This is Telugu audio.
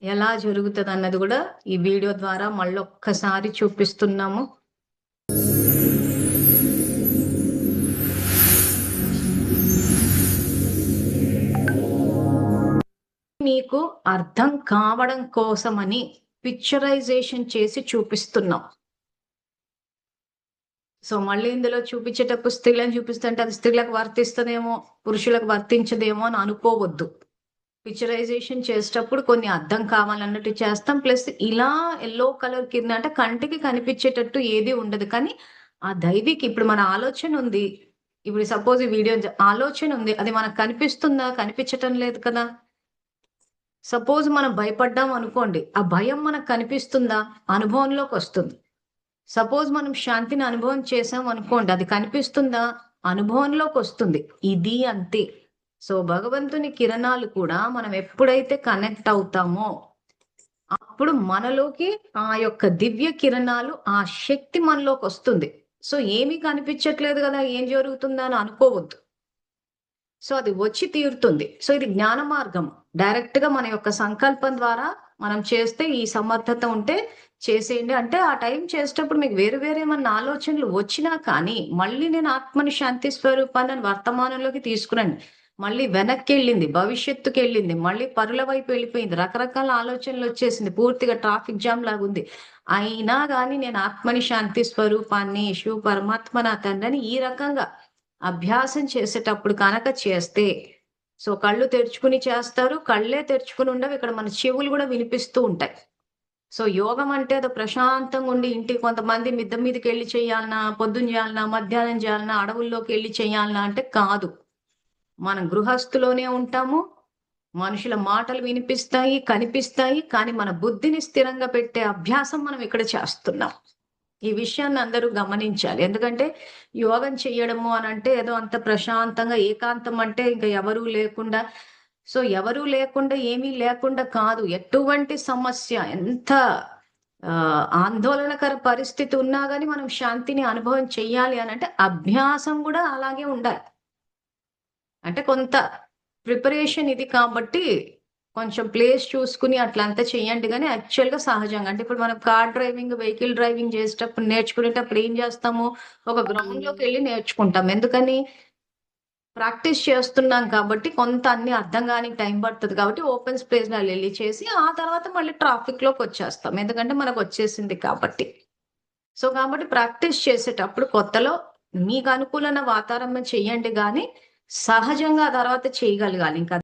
ఎలా జరుగుతదన్నది గూడా ఈ వీడియో ద్వారా మళ్ళొక్కసారి చూపిస్తున్నాము. మీకు అర్థం కావడం కోసమని పిక్చరైజేషన్ చేసి చూపిస్తున్నాం. సో, మళ్ళీ ఇందులో చూపించేటప్పుడు స్త్రీలను చూపిస్తుంటే అది స్త్రీలకు వర్తిస్తదేమో, పురుషులకు వర్తించదేమో అని అనుకోవద్దు. పిక్చరైజేషన్ చేసేటప్పుడు కొన్ని అర్థం కావాలన్నట్టు చేస్తాం. ప్లస్ ఇలా యెల్లో కలర్ కింద అంటే కంటికి కనిపించేటట్టు ఏది ఉండదు. కానీ ఆ దైవికి ఇప్పుడు మన ఆలోచన ఉంది. ఇప్పుడు సపోజ్ ఈ వీడియో ఆలోచన ఉంది. అది మనకు కనిపిస్తుందా? కనిపించటం లేదు కదా! సపోజ్ మనం భయపడ్డాం అనుకోండి. ఆ భయం మనకు కనిపిస్తుందా? అనుభవంలోకొస్తుంది. సపోజ్ మనం శాంతిని అనుభవం చేసాం అనుకోండి. అది కనిపిస్తుందా? అనుభవంలోకొస్తుంది. ఇది అంతే. సో, భగవంతుని కిరణాలు కూడా మనం ఎప్పుడైతే కనెక్ట్ అవుతామో, అప్పుడు మనలోకి ఆ యొక్క దివ్య కిరణాలు, ఆ శక్తి మనలోకొస్తుంది. సో, ఏమీ కనిపించట్లేదు గదా! ఏం జరుగుతుందా అని అనుకోవద్దు. సో, అది వచ్చి తీరుతుంది. సో, ఇది జ్ఞాన మార్గం. డైరెక్ట్‌గా మన యొక్క సంకల్పం ద్వారా మనం చేస్తే ఈ సమర్థత ఉంటే చేసేయండి. అంటే ఆ టైం చేసేటప్పుడు మీకు వేరు వేరు ఏమన్నా ఆలోచనలు వచ్చినా కానీ, మళ్ళీ నేను ఆత్మని శాంతి స్వరూపాన్ని వర్తమానంలోకి తీసుకురండి. మళ్ళీ వెనక్కెళ్ళింది, భవిష్యత్తుకెళ్ళింది, మళ్ళీ పరుల వైపు వెళ్ళిపోయింది. రకరకాల ఆలోచనలొచ్చేసింది. పూర్తిగా ట్రాఫిక్ జామ్ లాగుంది. అయినా గాని నేను ఆత్మని శాంతి స్వరూపాన్ని, శివ పరమాత్మ నా తండ్రని ఈ రకంగా అభ్యాసం చేసేటప్పుడు కనక చేస్తే, సో కళ్ళు తెరుచుకుని చేస్తారు. కళ్ళే తెరుచుకుని ఉండవు. ఇక్కడ మన చెవులు గూడా వినిపిస్తూ ఉంటాయి. సో యోగం అంటే అదో ప్రశాంతంగా ఉండి ఇంటికి కొంతమంది మిద్ద మీదకెళ్ళి చేయాలనా, పొద్దున చేయాలనా, మధ్యాహ్నం చేయాలనా, అడవుల్లోకెళ్ళి చేయాలనా అంటే కాదు. మనం గృహస్థులోనే ఉంటాము. మనుషుల మాటలు వినిపిస్తాయి, కనిపిస్తాయి. కానీ మన బుద్ధిని స్థిరంగా పెట్టే అభ్యాసం మనం ఇక్కడ చేస్తున్నాం. ఈ విషయాన్ని అందరూ గమనించాలి. ఎందుకంటే యోగం చెయ్యడము అనంటే ఏదో అంత ప్రశాంతంగా ఏకాంతం అంటే ఇంక ఎవరు లేకుండా సో, ఎవరు లేకుండా ఏమీ లేకుండా కాదు. ఎటువంటి సమస్య ఎంత ఆందోళనకర పరిస్థితి ఉన్నా గాని మనం శాంతిని అనుభవం చెయ్యాలి అనంటే అభ్యాసం గూడా అలాగే ఉండాలి. అంటే కొంత ప్రిపరేషన్ ఇది కాబట్టి, కొంచెం ప్లేస్ చూసుకొని అట్లంతా చేయండి గానీ, యాక్చువల్‌గా సహజంగా. అంటే ఇప్పుడు మనం కార్ డ్రైవింగ్, వెహికల్ డ్రైవింగ్ చేసేటప్పుడు, నేర్చుకునేటప్పుడు ఏం చేస్తాము? ఒక గ్రౌండ్‌లోకెళ్ళి నేర్చుకుంటాం. ఎందుకని? ప్రాక్టీస్ చేస్తున్నాం కాబట్టి, కొంత అన్నీ అర్థం గానికి టైం పడతది కాబట్టి, ఓపెన్ స్పేస్‌లలో ఎళ్లి చేసి, ఆ తర్వాత మళ్ళీ ట్రాఫిక్‌లోకొచ్చేస్తాం. ఎందుకంటే మనకొచ్చేసింది కాబట్టి. సో, కాబట్టి ప్రాక్టీస్ చేసేటప్పుడు కొత్తలో మీకు అనుకూలమైన వాతావరణం చేయండి గానీ, సహజంగా ఆ తర్వాత చేయగలగాలి. ఇంకా